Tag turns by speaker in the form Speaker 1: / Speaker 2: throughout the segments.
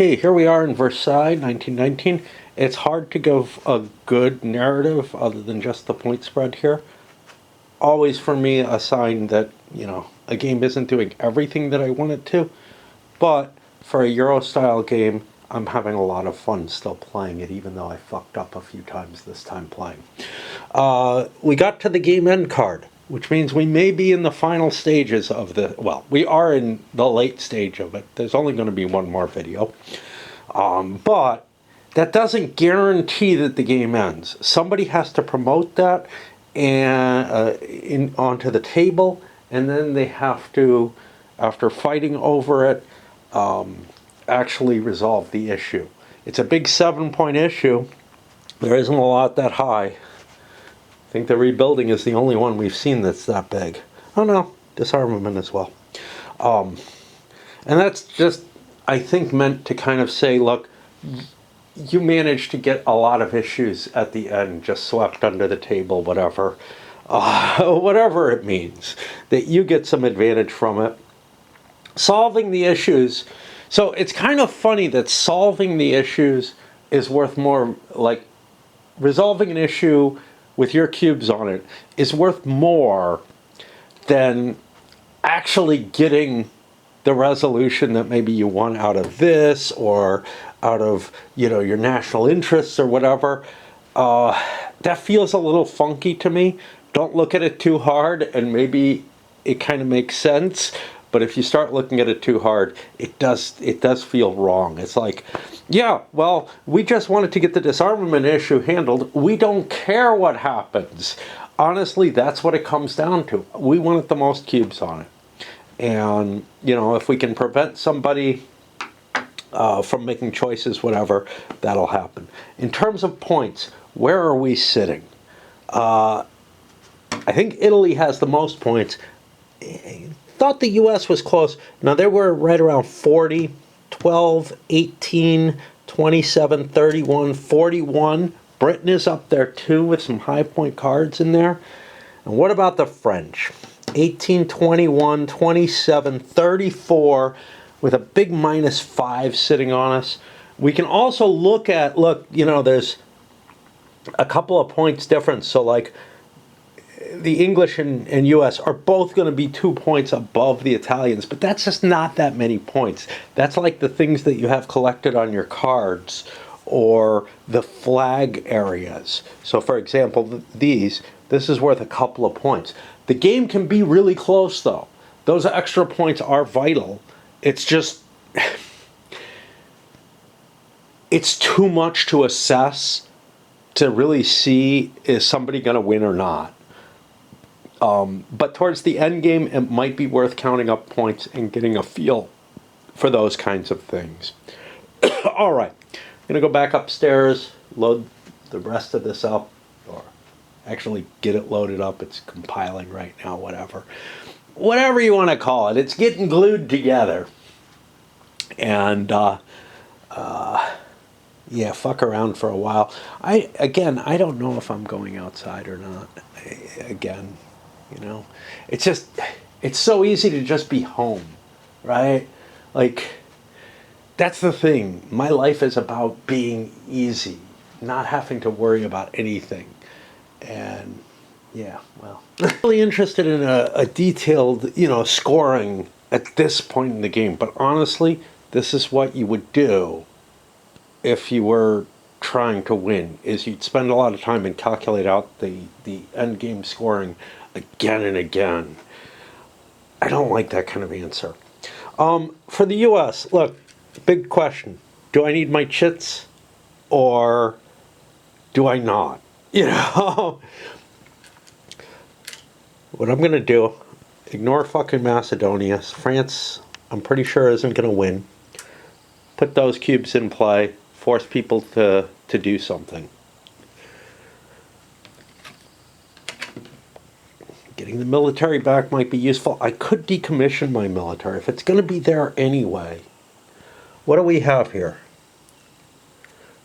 Speaker 1: Okay, here we are in Versailles, 1919. It's hard to give a good narrative other than just the point spread here. Always for me a sign that, a game isn't doing everything that I want it to. But for a Euro-style game, I'm having a lot of fun still playing it, even though I fucked up a few times this time playing. We got to the game end card, which means we may be in the final stages of we are in the late stage of it. There's only going to be one more video. But that doesn't guarantee that the game ends. Somebody has to promote that and onto the table, and then they have to, after fighting over it, actually resolve the issue. It's a big 7-point issue. There isn't a lot that high. I think the rebuilding is the only one we've seen that's that big. Oh no, disarmament as well. And that's just, I think, meant to kind of say, look, you managed to get a lot of issues at the end just swept under the table, whatever. Whatever it means, that you get some advantage from it. Solving the issues. So it's kind of funny that solving the issues is worth more, like resolving an issue with your cubes on it is worth more than actually getting the resolution that maybe you want out of this or out of, your national interests or whatever. That feels a little funky to me. Don't look at it too hard and maybe it kind of makes sense. But if you start looking at it too hard, it does feel wrong. It's like, yeah, well, we just wanted to get the disarmament issue handled. We don't care what happens. Honestly, that's what it comes down to. We wanted the most cubes on it. And, if we can prevent somebody from making choices, whatever, that'll happen. In terms of points, where are we sitting? I think Italy has the most points. Thought the U.S. was close. Now, they were right around 40, 12, 18, 27, 31, 41. Britain is up there, too, with some high point cards in there. And what about the French? 18, 21, 27, 34, with a big -5 sitting on us. We can also look, there's a couple of points difference. So, like, the English and U.S. are both going to be 2 points above the Italians, but that's just not that many points. That's like the things that you have collected on your cards or the flag areas. So, for example, this is worth a couple of points. The game can be really close, though. Those extra points are vital. It's just, it's too much to assess to really see, is somebody going to win or not. But towards the end game, it might be worth counting up points and getting a feel for those kinds of things. All right, I'm going to go back upstairs, load the rest of this up, or actually get it loaded up. It's compiling right now, whatever. Whatever you want to call it. It's getting glued together. And, yeah, fuck around for a while. I don't know if I'm going outside or not. It's just, it's so easy to just be home, right? Like, that's the thing. My life is about being easy, not having to worry about anything. And yeah, well, I'm really interested in a detailed, scoring at this point in the game. But honestly, this is what you would do if you were trying to win, is you'd spend a lot of time and calculate out the end game scoring again and again. I don't like that kind of answer. For the U.S., look, big question. Do I need my chits or do I not? What I'm going to do, ignore fucking Macedonia. France, I'm pretty sure, isn't going to win. Put those cubes in play. Force people to do something. Getting the military back might be useful. I could decommission my military if it's going to be there anyway. What do we have here?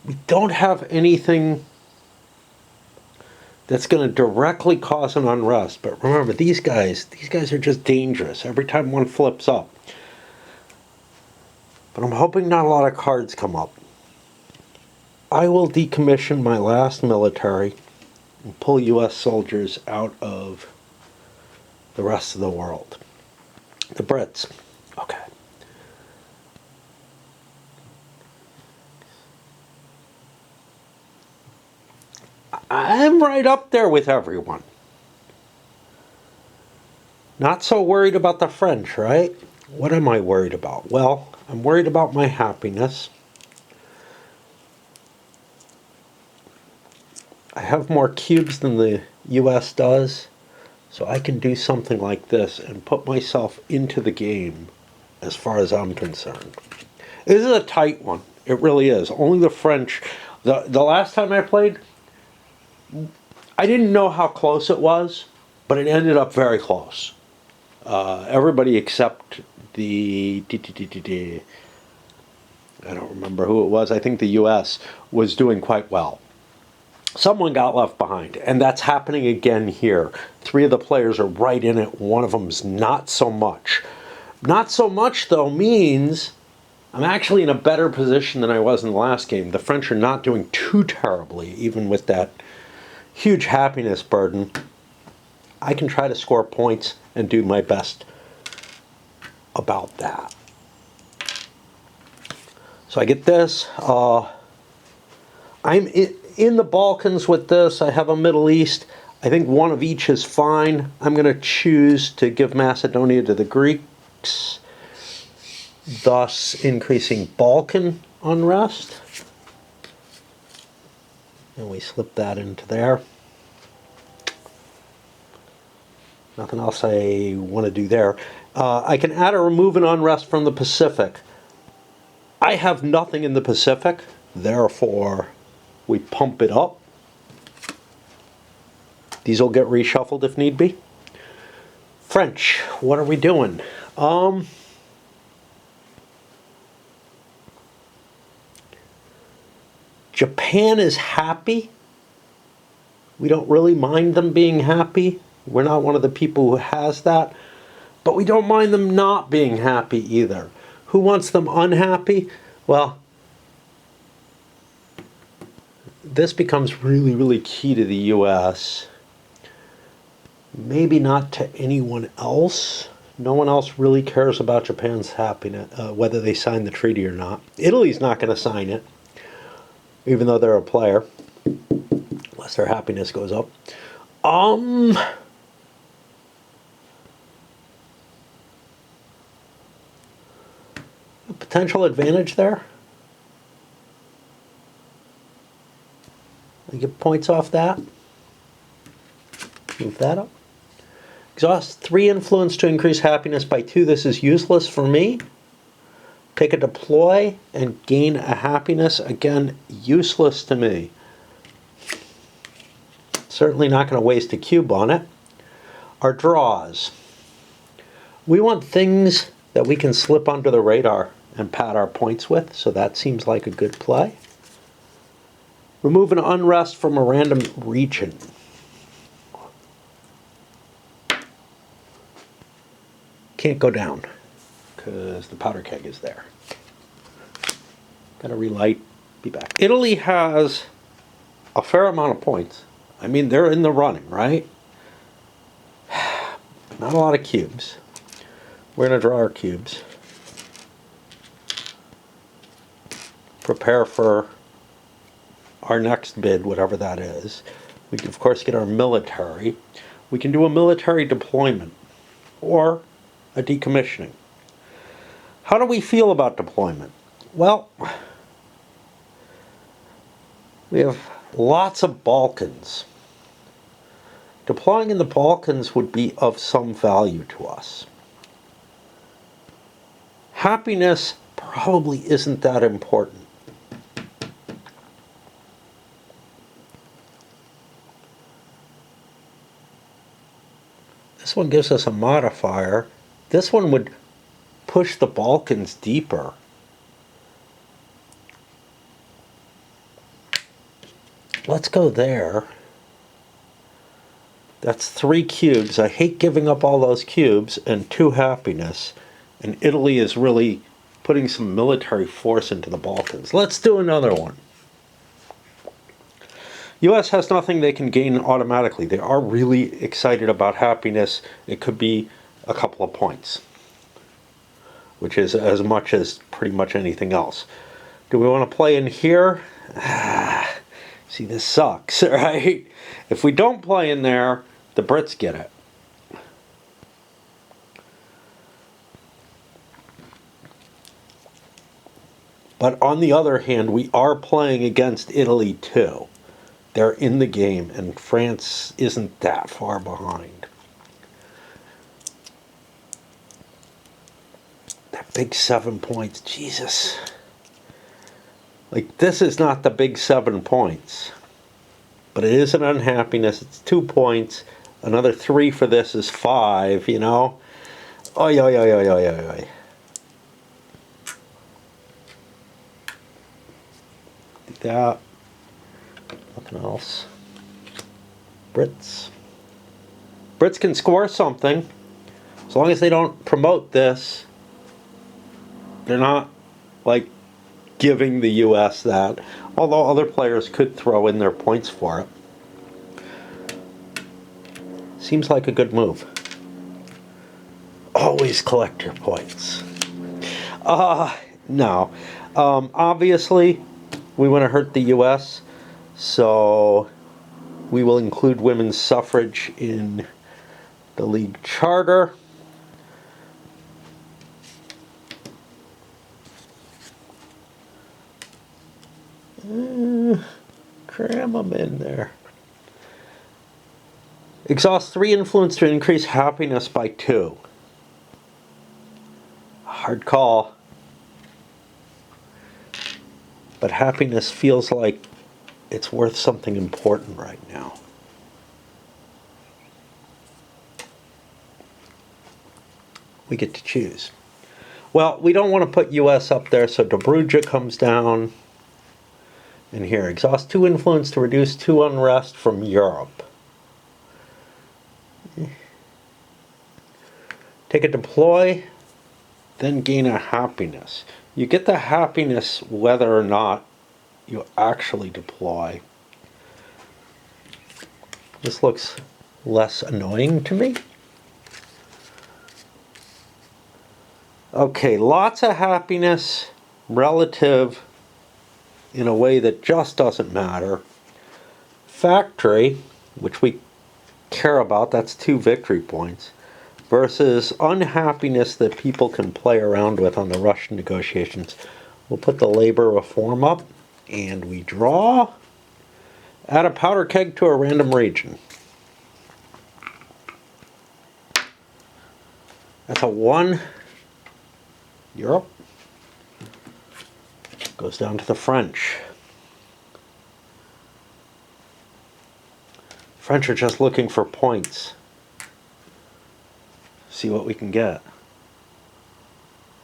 Speaker 1: We don't have anything that's going to directly cause an unrest. But remember, these guys are just dangerous every time one flips up. but I'm hoping not a lot of cards come up. I will decommission my last military and pull U.S. soldiers out of the rest of the world. The Brits. Okay. I'm right up there with everyone. Not so worried about the French, right? What am I worried about? Well, I'm worried about my happiness. I have more cubes than the US does, so I can do something like this and put myself into the game as far as I'm concerned. This is a tight one. It really is. Only the French. The last time I played, I didn't know how close it was, but it ended up very close. Everybody except the I don't remember who it was. I think the US was doing quite well. Someone got left behind, and that's happening again here. 3 of the players are right in it. One of them's not so much. Not so much, though, means I'm actually in a better position than I was in the last game. The French are not doing too terribly, even with that huge happiness burden. I can try to score points and do my best about that. So I get this. I'm in the Balkans with this. I have a Middle East. I think one of each is fine. I'm going to choose to give Macedonia to the Greeks, thus increasing Balkan unrest. And we slip that into there. Nothing else I want to do there. I can add or remove an unrest from the Pacific. I have nothing in the Pacific, therefore we pump it up. These will get reshuffled if need be. French, what are we doing? Japan is happy. We don't really mind them being happy. We're not one of the people who has that. But we don't mind them not being happy either. Who wants them unhappy? Well, this becomes really, really key to the U.S. Maybe not to anyone else. No one else really cares about Japan's happiness, whether they sign the treaty or not. Italy's not going to sign it, even though they're a player, unless their happiness goes up. A potential advantage there. I get points off that. Move that up. Exhaust 3 influence to increase happiness by 2. This is useless for me. Pick a deploy and gain a happiness. Again, useless to me. Certainly not going to waste a cube on it. Our draws. We want things that we can slip under the radar and pad our points with, so that seems like a good play. Remove an unrest from a random region. Can't go down because the powder keg is there. Gotta relight, be back. Italy has a fair amount of points. I mean, they're in the running, right? Not a lot of cubes. We're gonna draw our cubes. Prepare for our next bid, whatever that is. We can, of course, get our military. We can do a military deployment or a decommissioning. How do we feel about deployment? Well, we have lots of Balkans. Deploying in the Balkans would be of some value to us. Happiness probably isn't that important. This one gives us a modifier. This one would push the Balkans deeper. Let's go there. That's 3 cubes. I hate giving up all those cubes and 2 happiness. And Italy is really putting some military force into the Balkans. Let's do another one. U.S. has nothing they can gain automatically. They are really excited about happiness. It could be a couple of points, which is as much as pretty much anything else. Do we want to play in here? See, this sucks, right? If we don't play in there, the Brits get it. But on the other hand, we are playing against Italy too. They're in the game, and France isn't that far behind. That big 7 points, Jesus. Like, this is not the big 7 points. But it is an unhappiness. It's 2 points. Another 3 for this is 5, you know? Oy, oy, oy, oy, oy, oy, oy. That. Nothing else. Brits. Brits can score something. As long as they don't promote this. They're not, like, giving the U.S. that. Although other players could throw in their points for it. Seems like a good move. Always collect your points. No. Obviously, we want to hurt the U.S., so we will include women's suffrage in the league charter. Cram them in there. Exhaust 3 influence to increase happiness by 2. Hard call. But happiness feels like it's worth something important right now. We get to choose. Well, we don't want to put U.S. up there, so Dobruja comes down. And here, exhaust 2 influence to reduce 2 unrest from Europe. Take a deploy, then gain a happiness. You get the happiness whether or not you actually deploy. This looks less annoying to me. Okay, lots of happiness relative in a way that just doesn't matter. Factory, which we care about, that's 2 victory points, versus unhappiness that people can play around with on the Russian negotiations. We'll put the labor reform up, and we draw. Add a powder keg to a random region. That's a 1. Europe goes down to the French. French are just looking for points. See what we can get.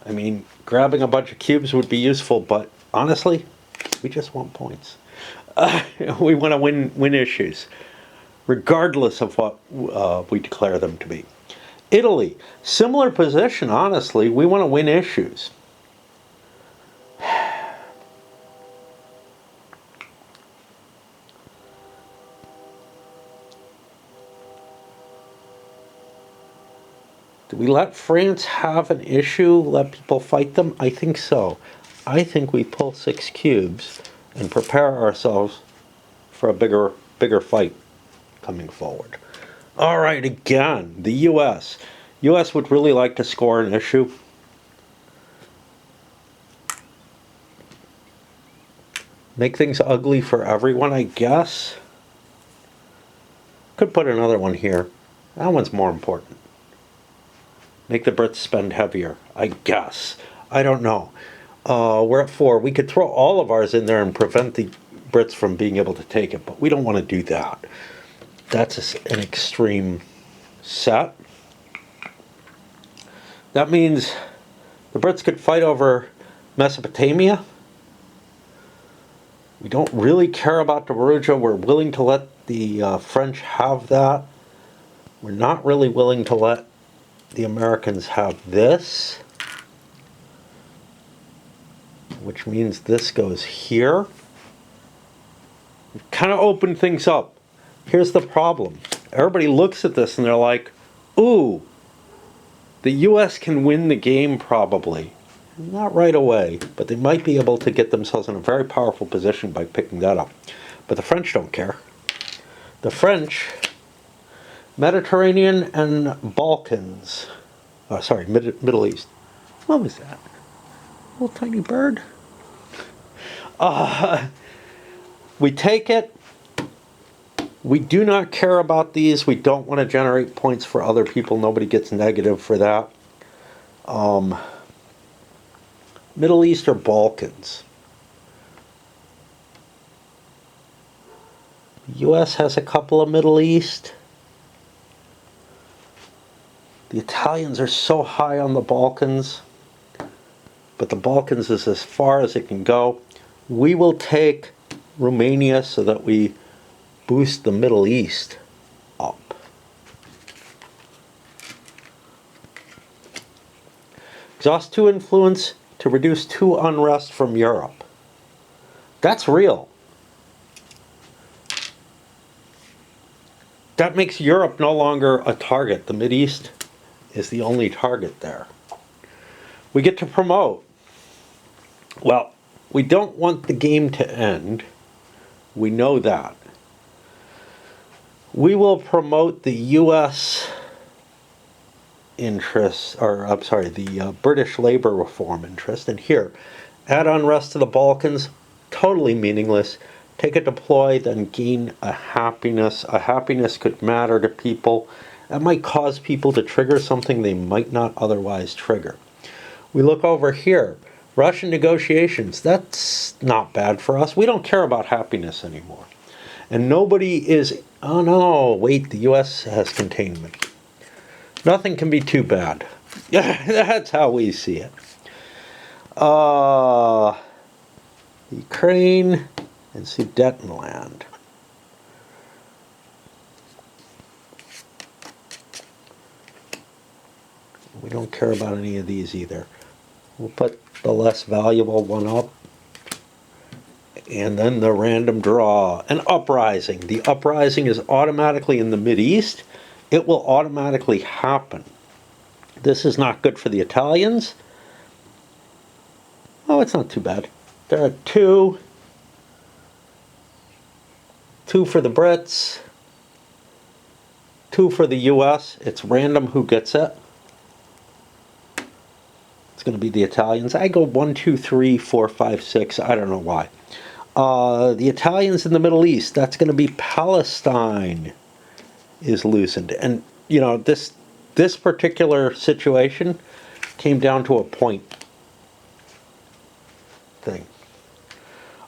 Speaker 1: I mean, grabbing a bunch of cubes would be useful, but honestly, we just want points. We want to win issues, regardless of what we declare them to be. Italy, similar position, honestly. We want to win issues. Do we let France have an issue, let people fight them? I think so. I think we pull 6 cubes and prepare ourselves for a bigger fight coming forward. All right, again, the U.S. U.S. would really like to score an issue. Make things ugly for everyone, I guess. Could put another one here. That one's more important. Make the Brits spend heavier, I guess. I don't know. We're at 4. We could throw all of ours in there and prevent the Brits from being able to take it, but we don't want to do that. That's an extreme set. That means the Brits could fight over Mesopotamia. We don't really care about Dobruja. We're willing to let the French have that. We're not really willing to let the Americans have this. which means this goes here. Kind of open things up. Here's the problem. Everybody looks at this and they're like, ooh, the US can win the game probably. Not right away, but they might be able to get themselves in a very powerful position by picking that up. But the French don't care. The French, Mediterranean and Balkans, Middle East. What was that? Little tiny bird? We take it. We do not care about these. We don't want to generate points for other people. Nobody gets negative for that. Middle East or Balkans. The U.S. has a couple of Middle East. The Italians are so high on the Balkans, but the Balkans is as far as it can go. We will take Romania so that we boost the Middle East up. Exhaust 2 influence to reduce 2 unrest from Europe. That's real. That makes Europe no longer a target. The Mideast is the only target there. We get to promote. Well, we don't want the game to end. We know that. We will promote the U.S. interests, the British labor reform interest. And here, add unrest to the Balkans, totally meaningless. Take a deploy, then gain a happiness. A happiness could matter to people. That might cause people to trigger something they might not otherwise trigger. We look over here. Russian negotiations. That's not bad for us. We don't care about happiness anymore. And nobody is, oh no, wait, the U.S. has containment. Nothing can be too bad. That's how we see it. Ukraine and Sudetenland. We don't care about any of these either. We'll put the less valuable one up. And then the random draw. An uprising. The uprising is automatically in the Mideast. It will automatically happen. This is not good for the Italians. Oh, it's not too bad. There are 2. 2 for the Brits. 2 for the US. It's random who gets it. It's going to be the Italians. I go 1, 2, 3, 4, 5, 6. I don't know why. The Italians in the Middle East. That's going to be Palestine is loosened. And, you know, this particular situation came down to a point thing.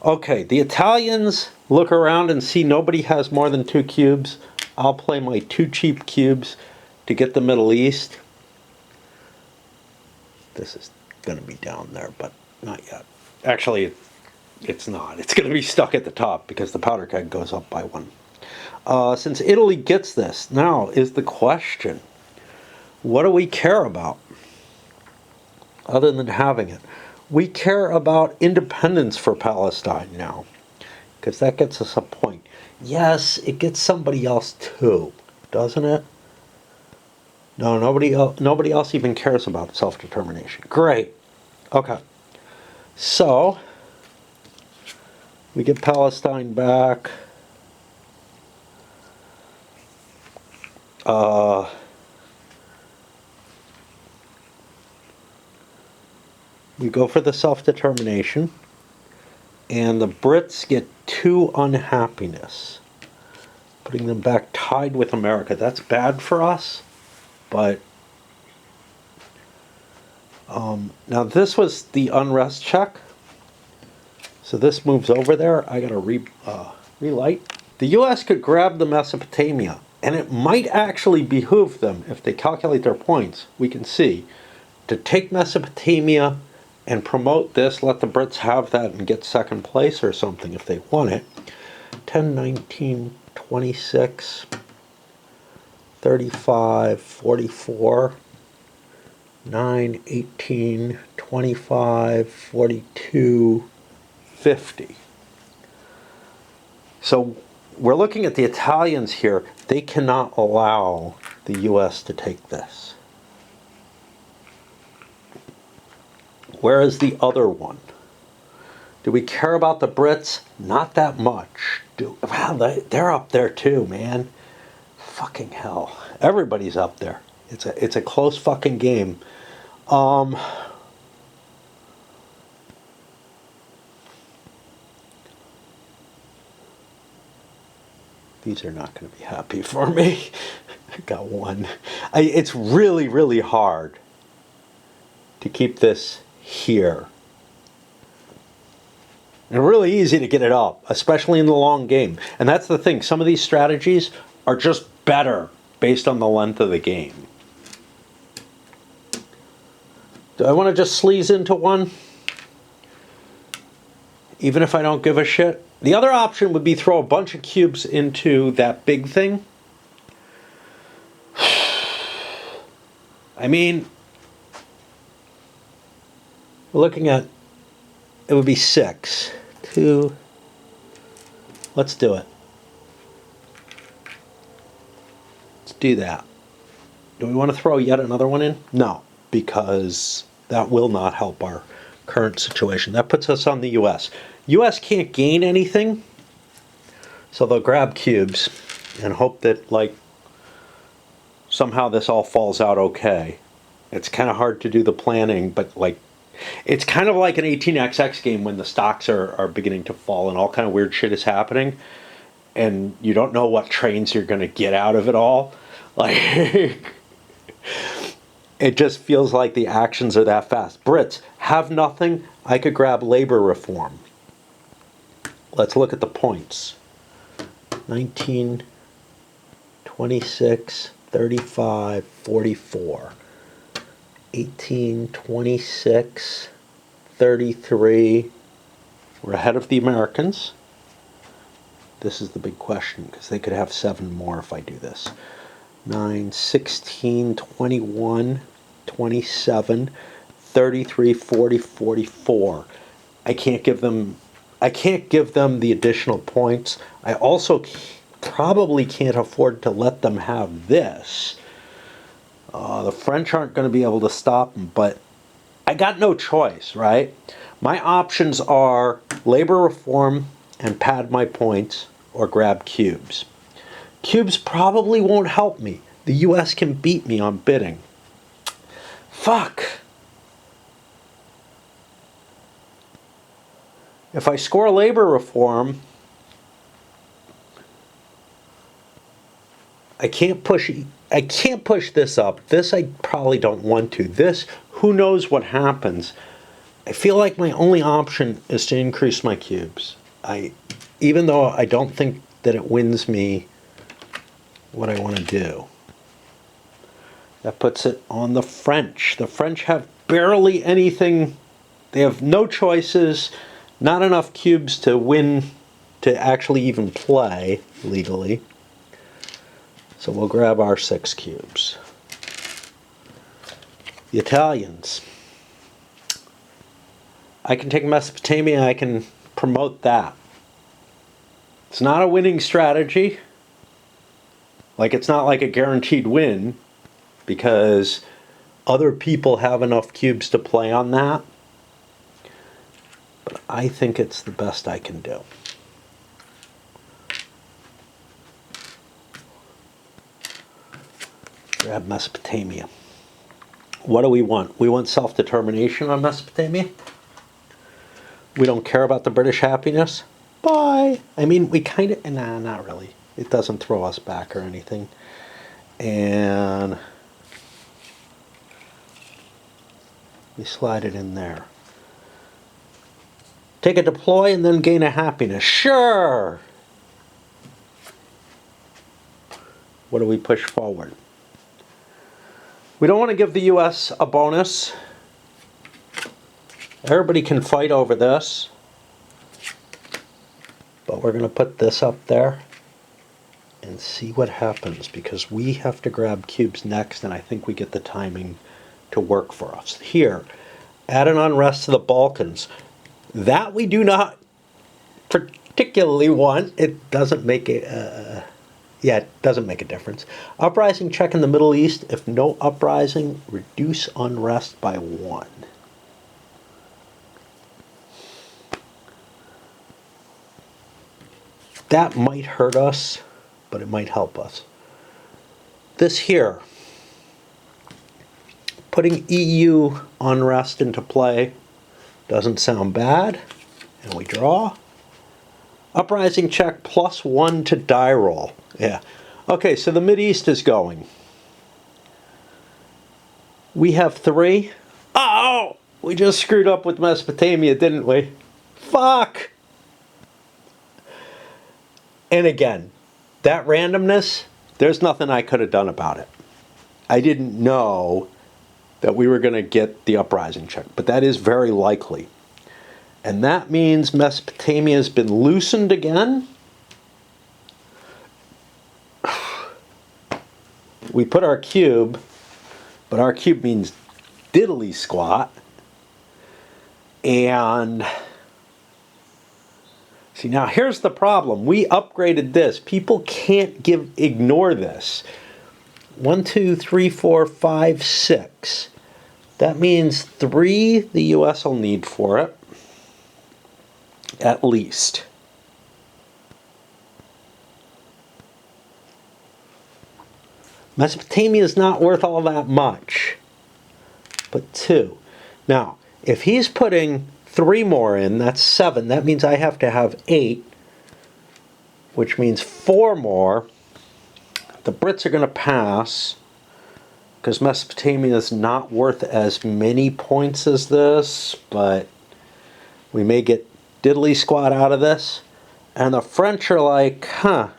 Speaker 1: Okay, the Italians look around and see nobody has more than 2 cubes. I'll play my 2 cheap cubes to get the Middle East. This is going to be down there, but not yet. Actually, it's not. It's going to be stuck at the top because the powder keg goes up by 1. Since Italy gets this, now is the question, what do we care about other than having it? We care about independence for Palestine now because that gets us a point. Yes, it gets somebody else too, doesn't it? No, nobody else even cares about self-determination. Great. Okay. So, we get Palestine back. We go for the self-determination. And the Brits get 2 unhappiness. Putting them back tied with America. That's bad for us. But now this was the unrest check. So this moves over there. I got to relight. The U.S. could grab the Mesopotamia, and it might actually behoove them, if they calculate their points, we can see, to take Mesopotamia and promote this, let the Brits have that and get second place or something if they want it. 10, 19, 26... 35, 44. 9, 18, 25, 42, 50. So we're looking at the Italians here. They cannot allow the US to take this. Where is the other one? Do we care about the Brits? Not that much. Wow, they're up there too, man. Fucking hell. Everybody's up there. It's a close fucking game. These are not going to be happy for me. I got one. It's really, really hard to keep this here. And really easy to get it up, especially in the long game. And that's the thing. Some of these strategies are just better based on the length of the game. Do I want to just sleaze into one? Even if I don't give a shit? The other option would be throw a bunch of cubes into that big thing. I mean, we're looking at, it would be 6. 2. Let's do it. Let's do that. Do we want to throw yet another one in? No, because that will not help our current situation. That puts us on the US. US can't gain anything, so they'll grab cubes and hope that, like, somehow this all falls out okay. It's kind of hard to do the planning, but, like, it's kind of like an 18xx game when the stocks are beginning to fall and all kind of weird shit is happening, and you don't know what trains you're going to get out of it all. Like, it just feels like the actions are that fast. Brits have nothing. I could grab labor reform. Let's look at the points. 19, 26, 35, 44. 18, 26, 33. We're ahead of the Americans. This is the big question, because they could have 7 more if I do this. 9, 16, 21, 27, 33, 40, 44. I can't give them the additional points. I also probably can't afford to let them have this. The French aren't going to be able to stop them, but I got no choice, right? My options are labor reform and pad my points, or grab cubes. Cubes probably won't help me. The US can beat me on bidding. Fuck. If I score labor reform, I can't push this up. This I probably don't want to. This, who knows what happens. I feel like my only option is to increase my cubes. Even though I don't think that it wins me what I want to do. That puts it on the French. The French have barely anything. They have no choices, not enough cubes to win, to actually even play legally. So we'll grab our 6 cubes. The Italians. I can take Mesopotamia, I can promote that. It's not a winning strategy. Like, it's not like a guaranteed win, because other people have enough cubes to play on that. But I think it's the best I can do. Grab Mesopotamia. What do we want? We want self-determination on Mesopotamia. We don't care about the British happiness. Bye. I mean, we kind of... Nah, not really. It doesn't throw us back or anything. And we slide it in there. Take a deploy and then gain a happiness. Sure! What do we push forward? We don't want to give the US a bonus. Everybody can fight over this. But we're going to put this up there and see what happens, because we have to grab cubes next, and I think we get the timing to work for us. Here, added unrest to the Balkans. That we do not particularly want. It doesn't make it, it doesn't make a difference. Uprising check in the Middle East. If no uprising, reduce unrest by 1. That might hurt us, but it might help us. This here, putting EU unrest into play doesn't sound bad. And we draw. Uprising check +1 to die roll. Yeah. Okay, so the Mideast is going. We have 3. Oh! We just screwed up with Mesopotamia, didn't we? Fuck! And again, that randomness, there's nothing I could have done about it. I didn't know that we were going to get the uprising check, but that is very likely. And that means Mesopotamia has been loosened again. We put our cube, but our cube means diddly squat. And see, now here's the problem. We upgraded this. People can't ignore this. 1, 2, 3, 4, 5, 6. That means 3 the US will need for it, at least. Mesopotamia is not worth all that much, but 2. Now, if he's putting 3 more in, that's 7. That means I have to have 8, which means 4 more. The Brits are going to pass, because Mesopotamia is not worth as many points as this, but we may get diddly squat out of this. And the French are like, huh,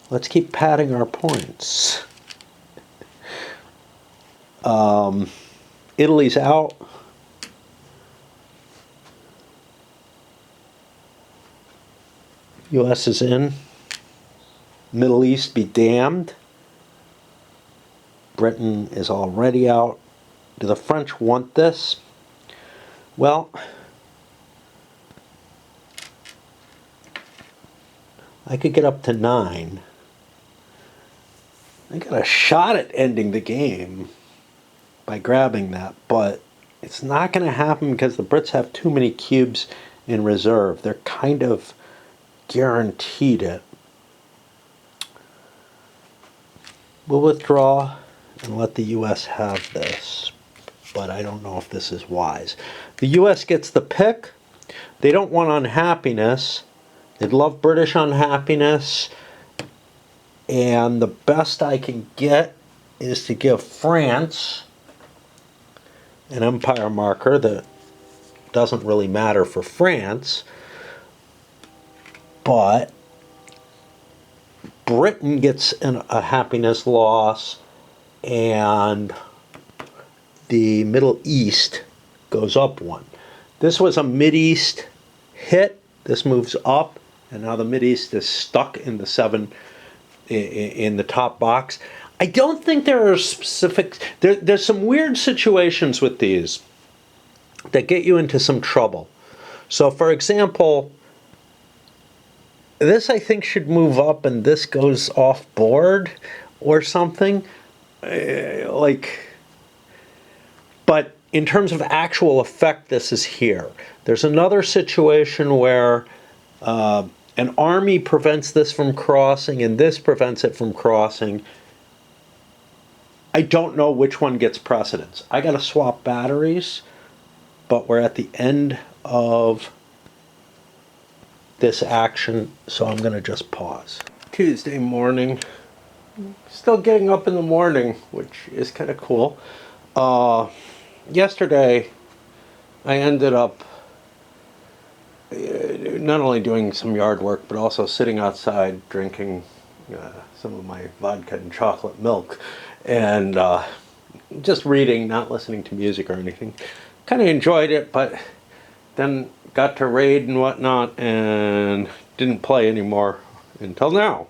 Speaker 1: let's keep padding our points. Italy's out. US is in. Middle East be damned. Britain is already out. Do the French want this? Well, I could get up to 9. I got a shot at ending the game by grabbing that, but it's not going to happen because the Brits have too many cubes in reserve. They're kind of guaranteed it. We'll withdraw and let the US have this, but I don't know if this is wise. The US gets the pick. They don't want unhappiness. They'd love British unhappiness, and the best I can get is to give France an empire marker that doesn't really matter for France, but Britain gets a happiness loss, and the Middle East goes up 1. This was a Mideast hit. This moves up, and now the Mideast is stuck in the 7 in the top box. I don't think there are specific... There's some weird situations with these that get you into some trouble. So, for example, this I think should move up and this goes off board or something. But in terms of actual effect, this is here. There's another situation where an army prevents this from crossing and this prevents it from crossing. I don't know which one gets precedence. I got to swap batteries, but we're at the end of this action, so I'm going to just pause. Tuesday morning. Still getting up in the morning, which is kind of cool. Yesterday, I ended up not only doing some yard work, but also sitting outside drinking some of my vodka and chocolate milk, and just reading, not listening to music or anything. Kind of enjoyed it, but then got to raid and whatnot, and didn't play anymore until now.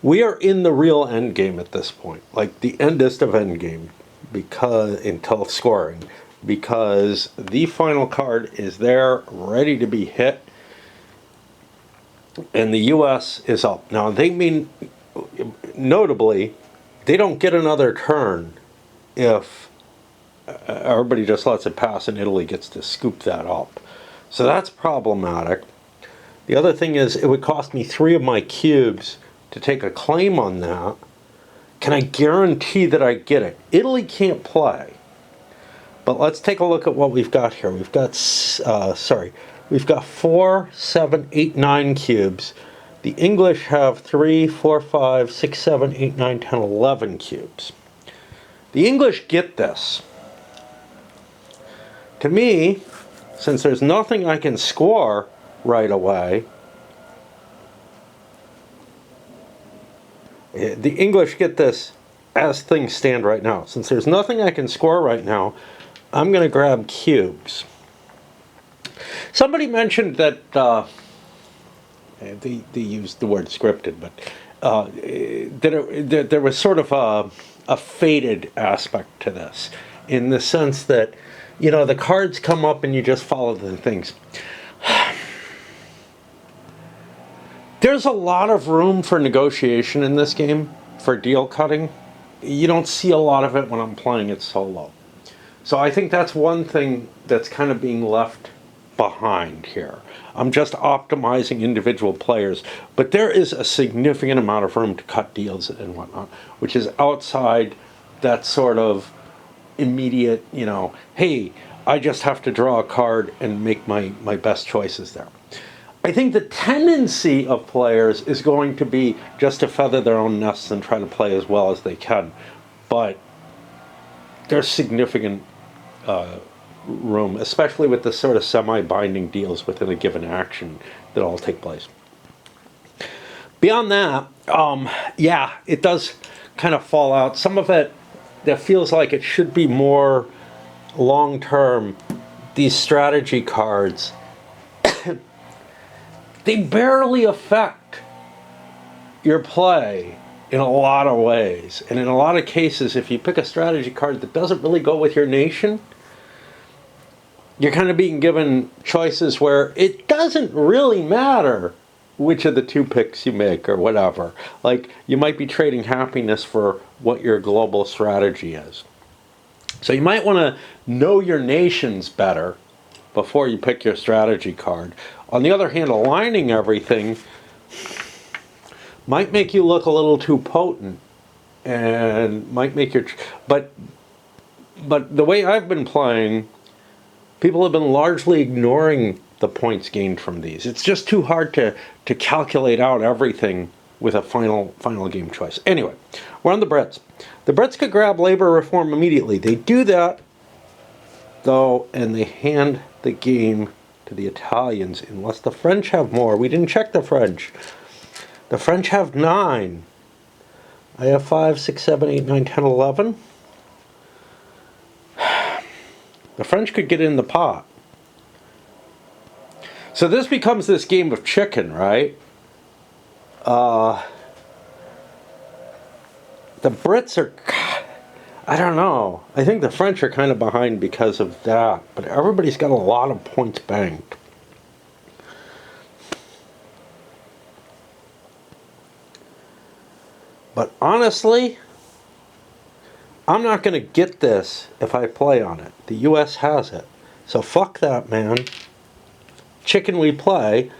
Speaker 1: We are in the real end game at this point, like the endest of end game, because until scoring, because the final card is there, ready to be hit, and the U.S. is up. Now they mean, notably, they don't get another turn if everybody just lets it pass and Italy gets to scoop that up. So that's problematic. The other thing is, it would cost me 3 of my cubes to take a claim on that. Can I guarantee that I get it? Italy can't play. But let's take a look at what we've got here. We've got, we've got 4, 7, 8, 9 cubes. The English have 3, 4, 5, 6, 7, 8, 9, 10, 11 cubes. The English get this. To me, since there's nothing I can score right away, the English get this as things stand right now. Since there's nothing I can score right now, I'm going to grab cubes. Somebody mentioned that, they used the word scripted, but that there was sort of a fated aspect to this, in the sense that, you know, the cards come up and you just follow the things. There's a lot of room for negotiation in this game, for deal cutting. You don't see a lot of it when I'm playing it solo. So I think that's one thing that's kind of being left behind here. I'm just optimizing individual players, but there is a significant amount of room to cut deals and whatnot, which is outside that sort of immediate, you know, hey, I just have to draw a card and make my best choices there. I think the tendency of players is going to be just to feather their own nests and try to play as well as they can. But there's significant room, especially with the sort of semi-binding deals within a given action that all take place. Beyond that, yeah, it does kind of fall out. Some of it that feels like it should be more long-term. These strategy cards, they barely affect your play in a lot of ways. And in a lot of cases, if you pick a strategy card that doesn't really go with your nation, you're kind of being given choices where it doesn't really matter which of the 2 picks you make or whatever. Like, you might be trading happiness for what your global strategy is. So you might want to know your nations better before you pick your strategy card. On the other hand, aligning everything might make you look a little too potent, and might make your... But the way I've been playing, people have been largely ignoring the points gained from these. It's just too hard to calculate out everything with a final game choice. Anyway, we're on the Brits. The Brits could grab labor reform immediately. They do that, though, and they hand the game to the Italians, unless the French have more. We didn't check the French. The French have 9. I have 5, 6, 7, 8, 9, 10, 11. The French could get in the pot. So this becomes this game of chicken, right? The Brits are... I don't know. I think the French are kind of behind because of that. But everybody's got a lot of points banked. But honestly, I'm not going to get this if I play on it. The U.S. has it. So fuck that, man. Chicken we play.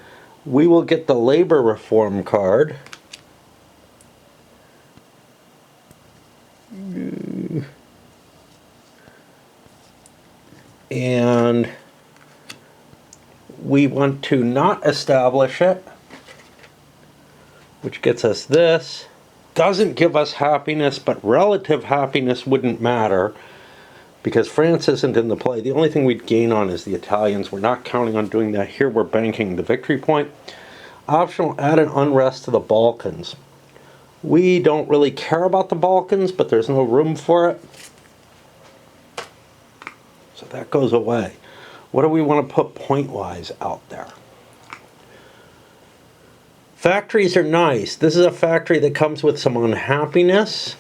Speaker 1: We will get the labor reform card. And we want to not establish it, which gets us this. Doesn't give us happiness, but relative happiness wouldn't matter because France isn't in the play. The only thing we'd gain on is the Italians. We're not counting on doing that here. We're banking the victory point. Optional, add an unrest to the Balkans. We don't really care about the Balkans, but there's no room for it. So that goes away. What do we want to put point-wise out there? Factories are nice. This is a factory that comes with some unhappiness.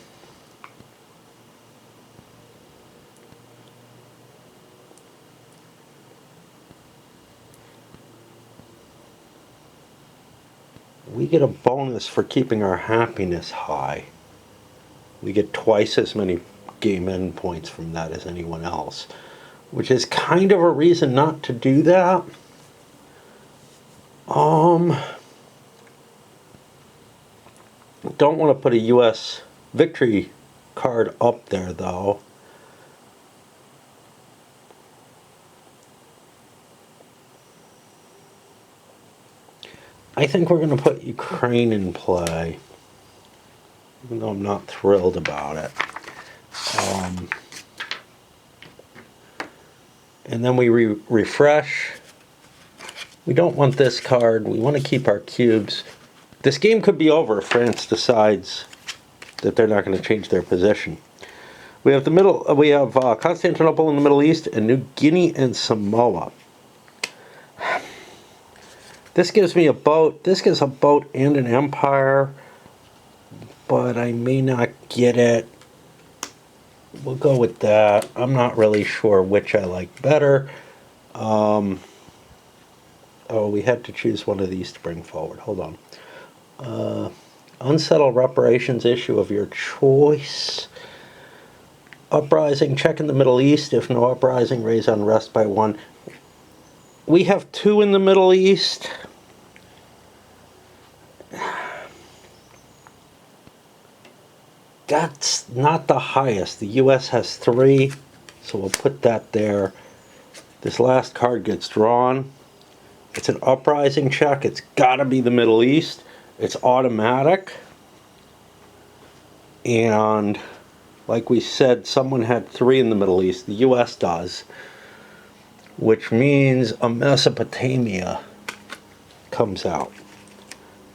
Speaker 1: We get a bonus for keeping our happiness high. We get twice as many game end points from that as anyone else, which is kind of a reason not to do that. Don't want to put a U.S. victory card up there, though. I think we're going to put Ukraine in play, even though I'm not thrilled about it. And then we refresh. We don't want this card. We want to keep our cubes. This game could be over if France decides that they're not going to change their position. We have Constantinople in the Middle East and New Guinea and Samoa. This gives me a boat. This gives a boat and an empire, but I may not get it. We'll go with that. I'm not really sure which I like better. Oh, we had to choose one of these to bring forward. Hold on. Unsettled reparations issue of your choice. Uprising, check in the Middle East. If no uprising, raise unrest by 1. We have 2 in the Middle East. That's not the highest. The U.S. has 3, so we'll put that there. This last card gets drawn. It's an uprising check. It's got to be the Middle East. It's automatic. And like we said, someone had 3 in the Middle East. The U.S. does. Which means a Mesopotamia comes out.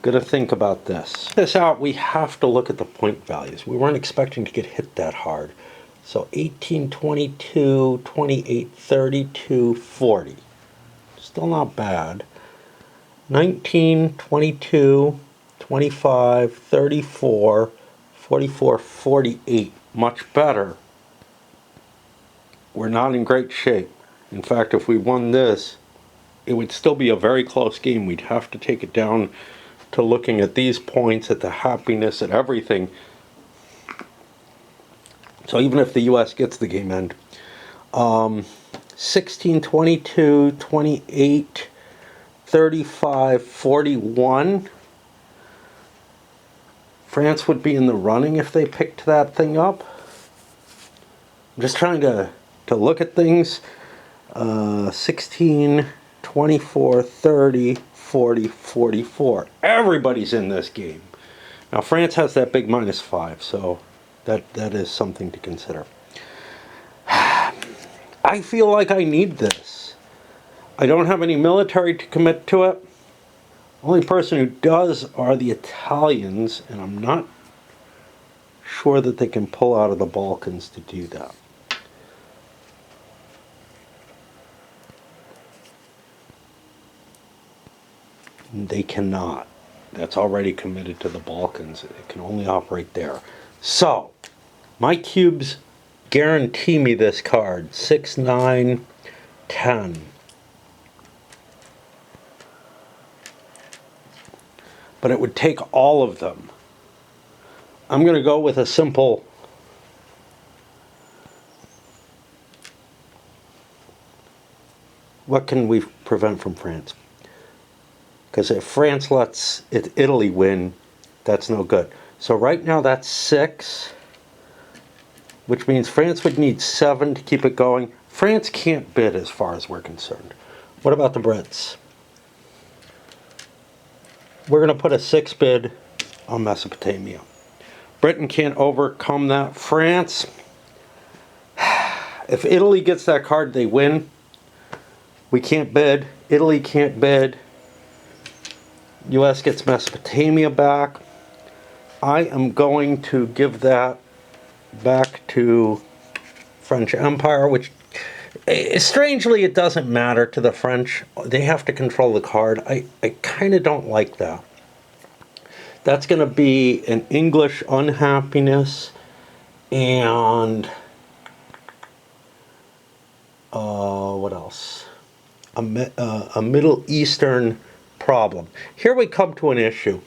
Speaker 1: Gonna think about this out, we have to look at the point values. We weren't expecting to get hit that hard. So 18, 22, 28, 32, 40. Still not bad. 19, 22, 25, 34, 44, 48. Much better. We're not in great shape. In fact, if we won this, it would still be a very close game. We'd have to take it down to looking at these points, at the happiness, at everything. So even if the U.S. gets the game end, 16, 22, 28, 35, 41. France would be in the running if they picked that thing up. I'm just trying to look at things. 16, 24, 30, 40, 44. Everybody's in this game. Now France has that big -5, so that is something to consider. I feel like I need this. I don't have any military to commit to it. Only person who does are the Italians, and I'm not sure that they can pull out of the Balkans to do that. They cannot. That's already committed to the Balkans. It can only operate there. So, my cubes guarantee me this card. 6, 9, 10. But it would take all of them. I'm going to go with a simple what can we prevent from France? Because if France lets Italy win, that's no good. So right now that's 6, which means France would need 7 to keep it going. France can't bid as far as we're concerned. What about the Brits? We're going to put a 6 bid on Mesopotamia. Britain can't overcome that. France, if Italy gets that card, they win. We can't bid. Italy can't bid. U.S. gets Mesopotamia back. I am going to give that back to French Empire, which strangely it doesn't matter to the French. They have to control the card. I kind of don't like that. That's going to be an English unhappiness and what else? A Middle Eastern problem. Here we come to an issue.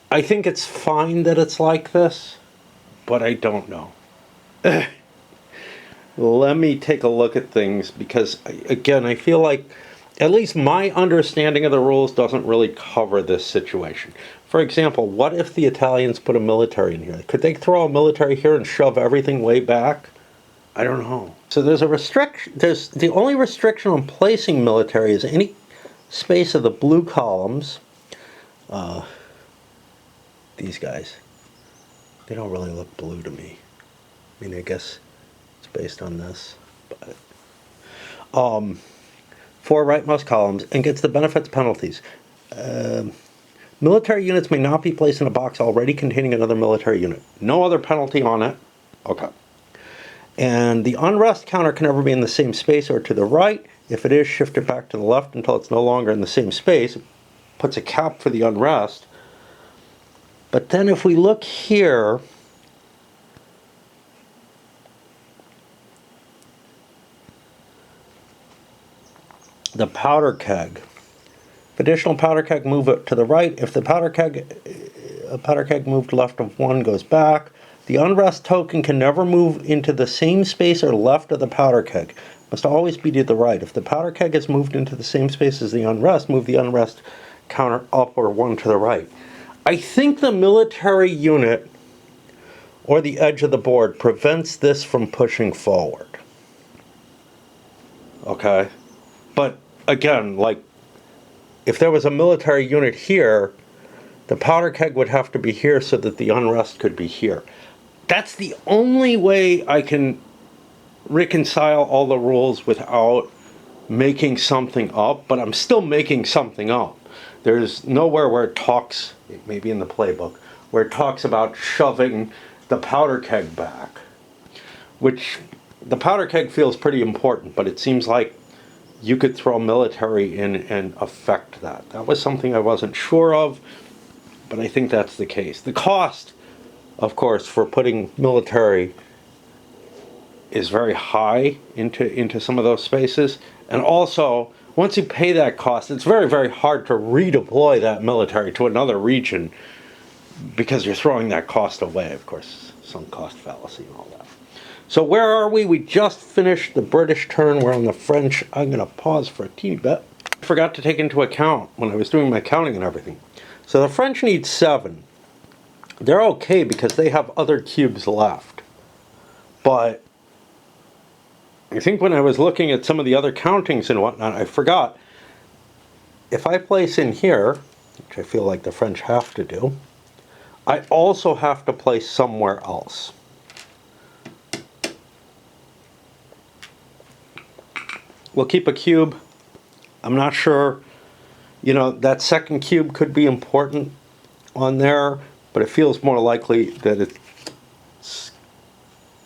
Speaker 1: I think it's fine that it's like this, but I don't know. Let me take a look at things because, again, I feel like at least my understanding of the rules doesn't really cover this situation. For example, what if the Italians put a military in here? Could they throw a military here and shove everything way back? I don't know. So there's a restriction. There's the only restriction on placing military is any space of the blue columns. These guys, they don't really look blue to me. I mean, I guess it's based on this, but 4 rightmost columns and gets the benefits penalties. Military units may not be placed in a box already containing another military unit. No other penalty on it. Okay. And the unrest counter can never be in the same space or to the right. If it is, shift it back to the left until it's no longer in the same space. It puts a cap for the unrest. But then if we look here, the powder keg. If additional powder keg, move it to the right. If the powder keg moved left of 1 goes back. The unrest token can never move into the same space or left of the powder keg. Must always be to the right. If the powder keg is moved into the same space as the unrest, move the unrest counter up or 1 to the right. I think the military unit or the edge of the board prevents this from pushing forward. Okay? But again, like, if there was a military unit here, the powder keg would have to be here so that the unrest could be here. That's the only way I can reconcile all the rules without making something up, but I'm still making something up. There's nowhere where it talks, maybe in the playbook, where it talks about shoving the powder keg back, which the powder keg feels pretty important, but it seems like you could throw military in and affect that. That was something I wasn't sure of, but I think that's the case. The cost, of course, for putting military is very high into some of those spaces. And also, once you pay that cost, it's very, very hard to redeploy that military to another region because you're throwing that cost away. Of course, sunk cost fallacy and all that. So where are we? We just finished the British turn. We're on the French. I'm going to pause for a teeny bit. I forgot to take into account when I was doing my counting and everything. So the French need 7. They're okay because they have other cubes left. But I think when I was looking at some of the other countings and whatnot, I forgot. If I place in here, which I feel like the French have to do, I also have to place somewhere else. We'll keep a cube. I'm not sure, you know, that second cube could be important on there, but it feels more likely that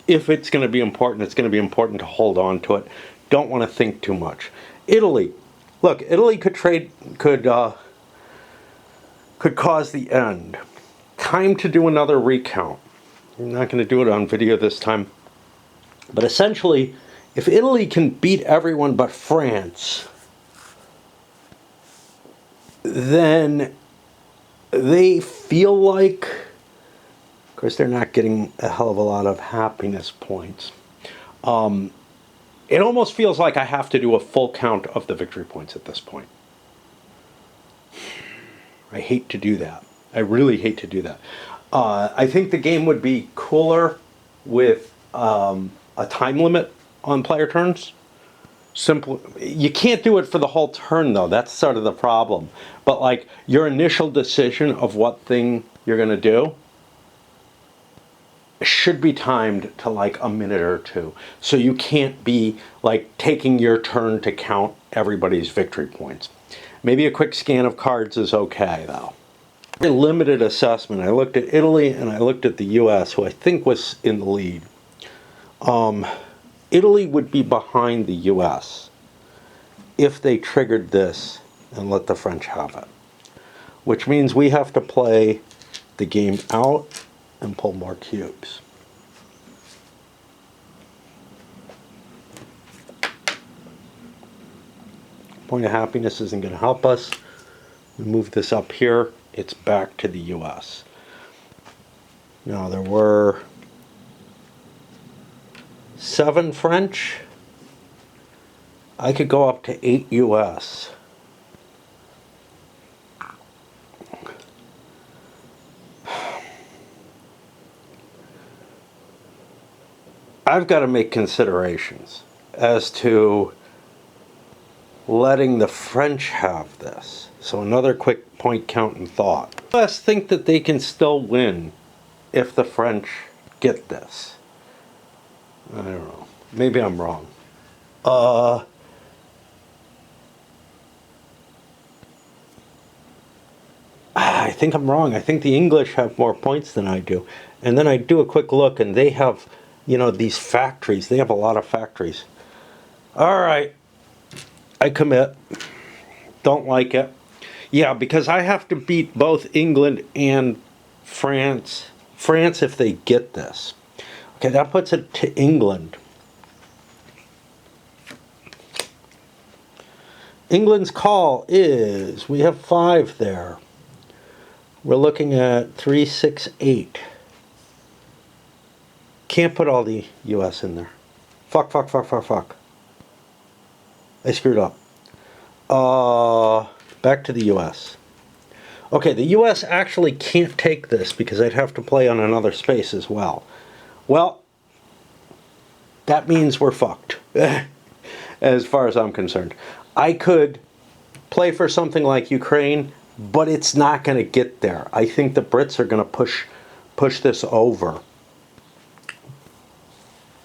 Speaker 1: if it's going to be important, it's going to be important to hold on to it. Don't want to think too much. Italy. Look, Italy could cause the end. Time to do another recount. I'm not going to do it on video this time. But essentially, if Italy can beat everyone but France, then they feel like, of course they're not getting a hell of a lot of happiness points. It almost feels like I have to do a full count of the victory points at this point. I hate to do that. I really hate to do that. I think the game would be cooler with a time limit on player turns. Simple. You can't do it for the whole turn though. That's sort of the problem. But like your initial decision of what thing you're going to do should be timed to like a minute or 2. So you can't be like taking your turn to count everybody's victory points. Maybe a quick scan of cards is okay though. A limited assessment. I looked at Italy and I looked at the US, who I think was in the lead. Italy would be behind the US if they triggered this and let the French have it. Which means we have to play the game out and pull more cubes. Point of happiness isn't going to help us. We move this up here, it's back to the US. Now there were 7 French. I could go up to 8 US. I've got to make considerations as to letting the French have this. So another quick point count and thought. I think that they can still win if the French get this. I don't know. Maybe I'm wrong. I think I'm wrong. I think the English have more points than I do. And then I do a quick look and they have, you know, these factories. They have a lot of factories. All right. I commit. Don't like it. Yeah, because I have to beat both England and France. France if they get this. Okay, that puts it to England. England's call is, we have 5 there. We're looking at 3, 6, 8. Can't put all the US in there. Fuck. I screwed up. Back to the US. Okay, the US actually can't take this because I'd have to play on another space as well. Well, that means we're fucked, as far as I'm concerned. I could play for something like Ukraine, but it's not going to get there. I think the Brits are going to push this over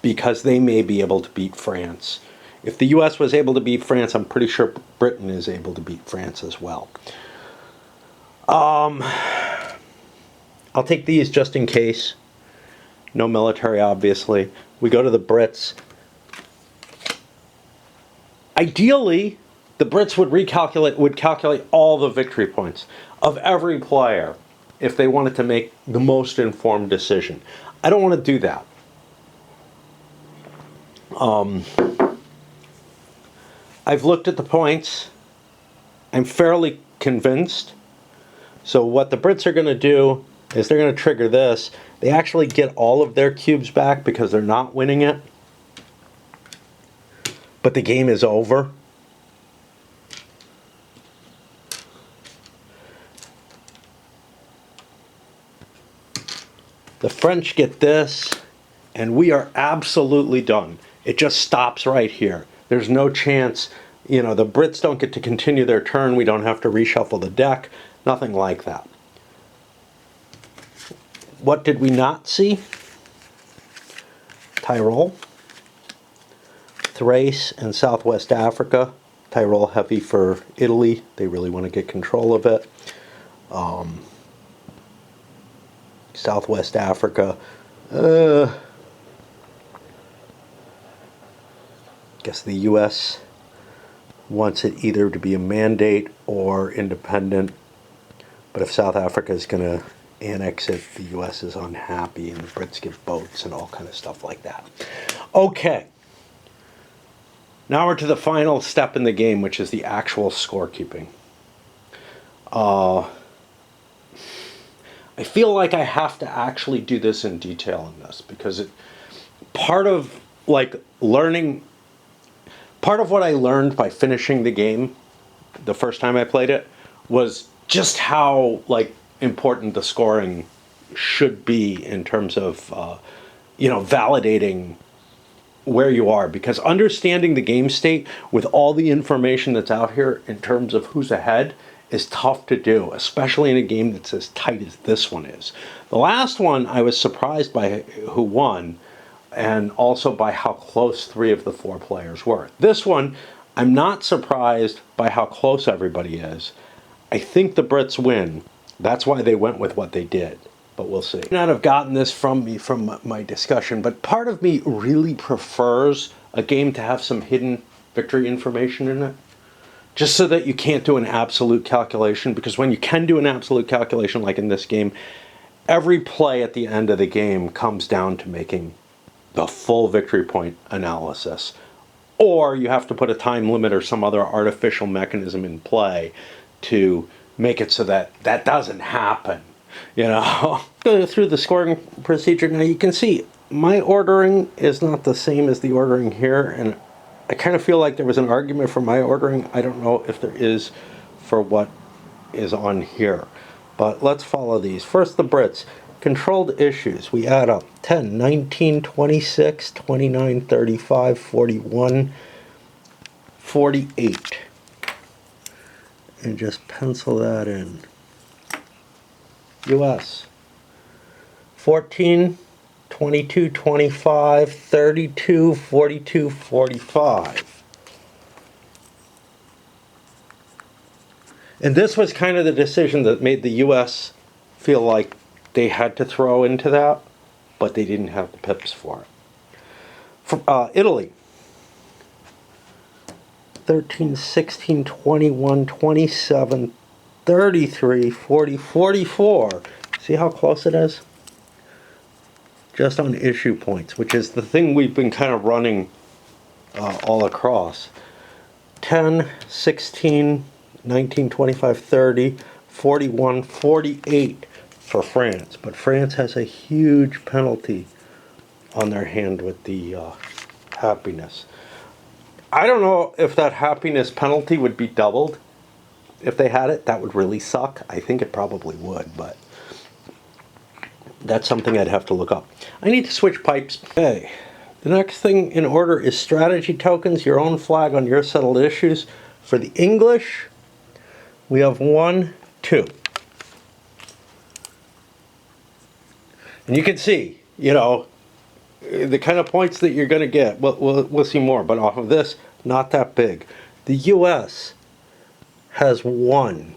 Speaker 1: because they may be able to beat France. If the US was able to beat France, I'm pretty sure Britain is able to beat France as well. I'll take these just in case. No military, obviously. We go to the Brits. Ideally, the Brits would calculate all the victory points of every player if they wanted to make the most informed decision. I don't want to do that. I've looked at the points. I'm fairly convinced. So what the Brits are going to do is they're going to trigger this. They actually get all of their cubes back because they're not winning it. But the game is over. The French get this, and we are absolutely done. It just stops right here. There's no chance, you know, the Brits don't get to continue their turn. We don't have to reshuffle the deck. Nothing like that. What did we not see? Tyrol, Thrace, and Southwest Africa. Tyrol heavy for Italy. They really want to get control of it. Southwest Africa. Guess the U.S. wants it either to be a mandate or independent. But if South Africa is going to annex it, the U.S. is unhappy, and the Brits get boats and all kind of stuff like that. Okay. Now we're to the final step in the game, which is the actual scorekeeping. I feel like I have to actually do this in detail in this because part of what I learned by finishing the game the first time I played it was just how important the scoring should be in terms of validating where you are, because understanding the game state with all the information that's out here in terms of who's ahead is tough to do, especially in a game that's as tight as this one is. The last one, I was surprised by who won, and also by how close 3 of the 4 players were. This one, I'm not surprised by how close everybody is. I think the Brits win. That's why they went with what they did, but we'll see. I may not have gotten this from my discussion, but part of me really prefers a game to have some hidden victory information in it. Just so that you can't do an absolute calculation, because when you can do an absolute calculation like in this game, every play at the end of the game comes down to making the full victory point analysis. Or you have to put a time limit or some other artificial mechanism in play to make it so that that doesn't happen. You know, go through the scoring procedure. Now you can see my ordering is not the same as the ordering here, and I kind of feel like there was an argument for my ordering. I don't know if there is for what is on here, but let's follow these. First, the Brits. Controlled issues. We add up 10, 19, 26, 29, 35, 41, 48. And just pencil that in. US. 14, 22, 25, 32, 42, 45. And this was kind of the decision that made the US feel like they had to throw into that, but they didn't have the pips for it. For, Italy. 13, 16, 21, 27, 33, 40, 44. See how close it is? Just on issue points, which is the thing we've been kind of running all across. 10, 16, 19, 25, 30, 41, 48 for France. But France has a huge penalty on their hand with the happiness. I don't know if that happiness penalty would be doubled. If they had it, that would really suck. I think it probably would, but that's something I'd have to look up. I need to switch pipes. Okay. The next thing in order is strategy tokens, your own flag on your settled issues. For the English, we have 1, 2. And you can see, you know, the kind of points that you're going to get. We'll see more, but off of this, not that big. The US has 1.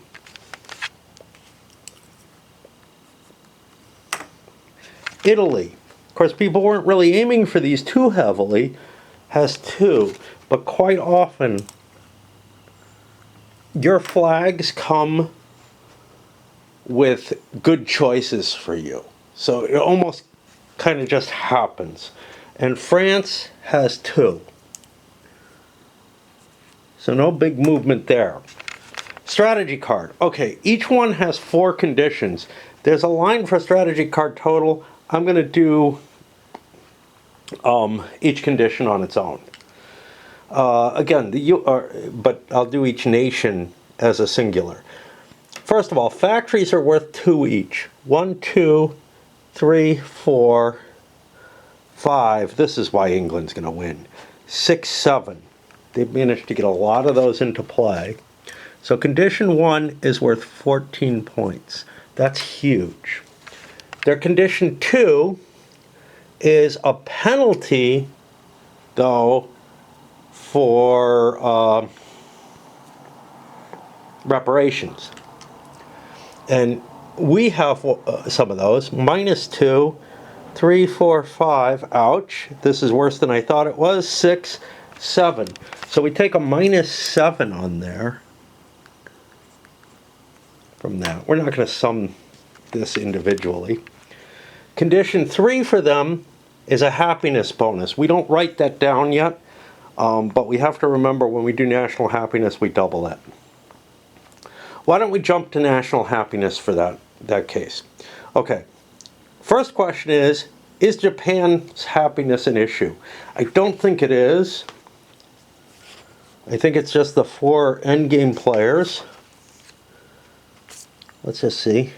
Speaker 1: Italy, of course, people weren't really aiming for these too heavily, has 2. But quite often, your flags come with good choices for you. So it almost kind of just happens. And France has 2. So no big movement there. Strategy card. Okay, each one has 4 conditions. There's a line for strategy card total. I'm going to do each condition on its own. Again, but I'll do each nation as a singular. First of all, factories are worth 2 each. 1, 2, 3, 4, 5. This is why England's going to win. 6, 7. They've managed to get a lot of those into play. So condition 1 is worth 14 points. That's huge. Their condition 2 is a penalty, though, for reparations. And we have some of those. -2, 3, 4, 5. Ouch. This is worse than I thought it was. 6, 7. So we take a -7 on there from that. We're not going to sum this individually. Condition 3 for them is a happiness bonus. We don't write that down yet, but we have to remember when we do national happiness, we double it. Why don't we jump to national happiness for that case? Okay, first question is Japan's happiness an issue? I don't think it is. I think it's just the 4 endgame players. Let's just see.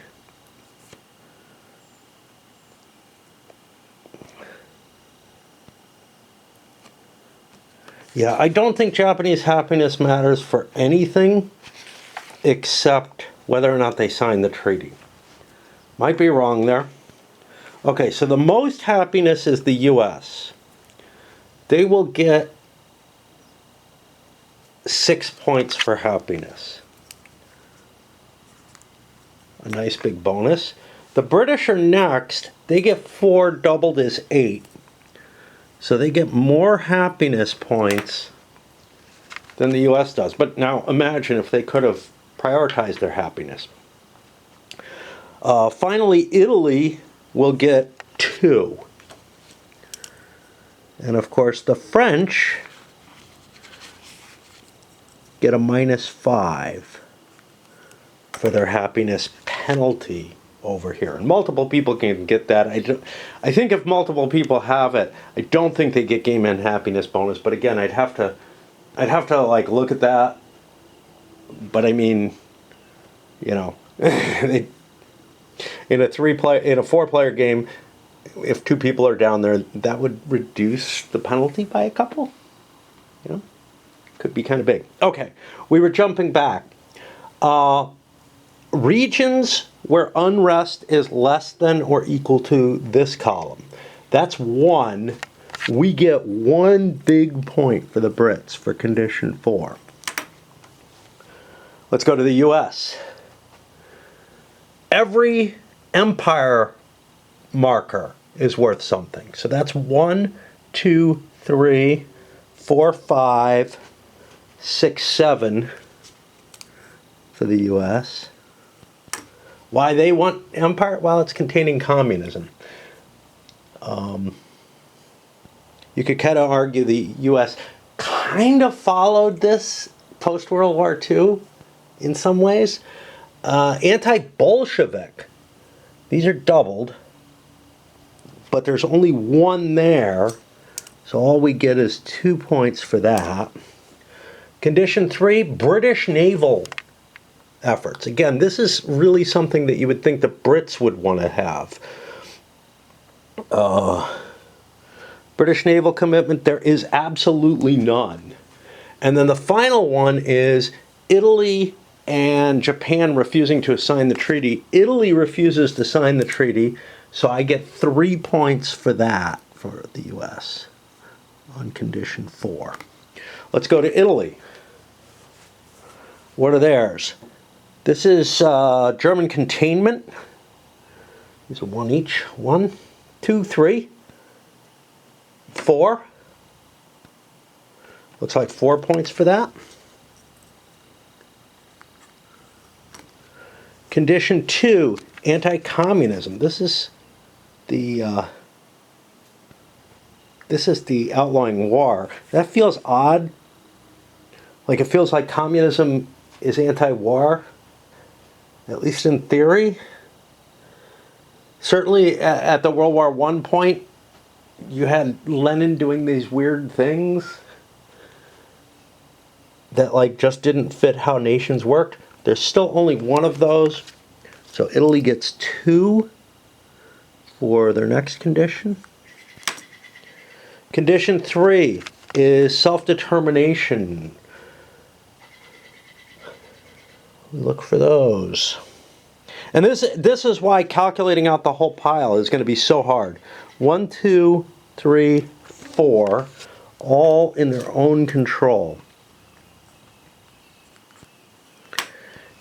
Speaker 1: Yeah, I don't think Japanese happiness matters for anything except whether or not they sign the treaty. Might be wrong there. Okay, so the most happiness is the US. They will get 6 points for happiness. A nice big bonus. The British are next. They get 4, doubled is 8. So they get more happiness points than the US does. But now imagine if they could have prioritized their happiness. Finally, Italy will get 2. And of course, the French get a -5 for their happiness penalty over here. And multiple people can get that. I think if multiple people have it, I don't think they get game end happiness bonus. But again, I'd have to like look at that. But I mean, you know, in a 4-player game, if 2 people are down there, that would reduce the penalty by a couple. You know, could be kind of big. Okay, we were jumping back. Regions where unrest is less than or equal to this column. That's 1. We get 1 big point for the Brits for condition 4. Let's go to the US. Every empire marker is worth something. So that's 1, 2, 3, 4, 5, 6, 7 for the US. Why they want empire? Well, it's containing communism. You could kind of argue the US kind of followed this post-World War II in some ways. Anti-Bolshevik. These are doubled, but there's only 1 there, so all we get is 2 points for that. Condition 3, British naval efforts. Again, this is really something that you would think the Brits would want to have. British naval commitment, there is absolutely none. And then the final one is Italy and Japan refusing to sign the treaty. Italy refuses to sign the treaty, so I get 3 points for that for the US on condition 4. Let's go to Italy. What are theirs? This is German containment. These are 1 each. 1, 2, 3, 4. Looks like 4 points for that. Condition 2, anti-communism. This is the outlawing war. That feels odd. Like it feels like communism is anti-war, at least in theory. Certainly at the World War I point, you had Lenin doing these weird things that like just didn't fit how nations worked. There's still only 1 of those, so Italy gets 2 for their next condition. Condition 3 is self-determination. Look for those. And this is why calculating out the whole pile is going to be so hard. 1, 2, 3, 4, all in their own control.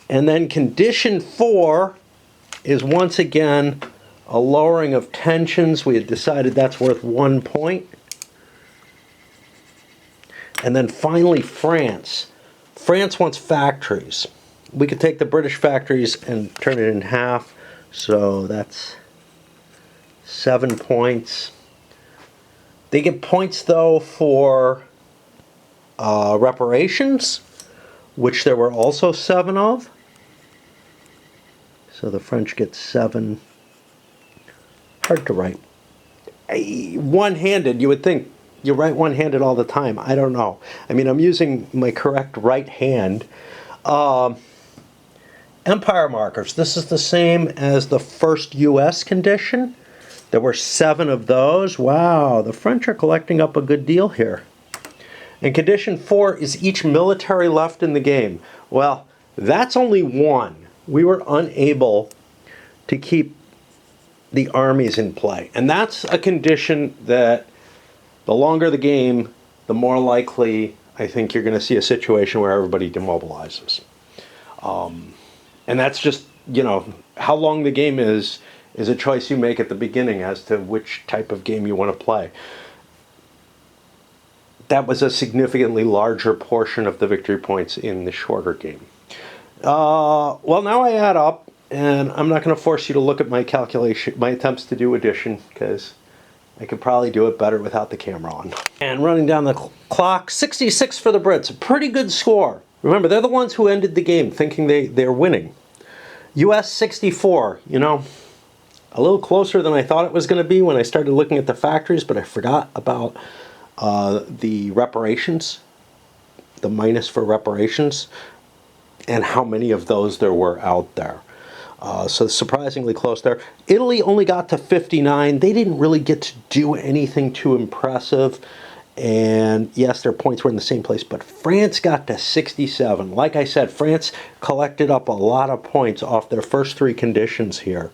Speaker 1: And then condition 4 is once again a lowering of tensions. We had decided that's worth 1 point. And then finally France. France wants factories. We could take the British factories and turn it in half. So that's 7 points. They get points though for reparations, which there were also 7 of. So the French get 7. Hard to write. One-handed, you would think you write one-handed all the time. I don't know. I mean, I'm using my correct right hand. Empire markers. This is the same as the first U.S. condition. There were 7 of those. Wow, the French are collecting up a good deal here. And condition 4 is each military left in the game. Well, that's only 1. We were unable to keep the armies in play. And that's a condition that the longer the game, the more likely I think you're going to see a situation where everybody demobilizes. And that's just, you know, how long the game is a choice you make at the beginning as to which type of game you want to play. That was a significantly larger portion of the victory points in the shorter game. Well, now I add up. And I'm not going to force you to look at my calculation, my attempts to do addition, because I could probably do it better without the camera on. And running down the clock, 66 for the Brits, a pretty good score. Remember, they're the ones who ended the game thinking they're winning. US 64, you know, a little closer than I thought it was going to be when I started looking at the factories, but I forgot about the reparations, the minus for reparations, and how many of those there were out there. So surprisingly close there. Italy only got to 59. They didn't really get to do anything too impressive. And yes, their points were in the same place, but France got to 67. Like I said, France collected up a lot of points off their first three conditions here,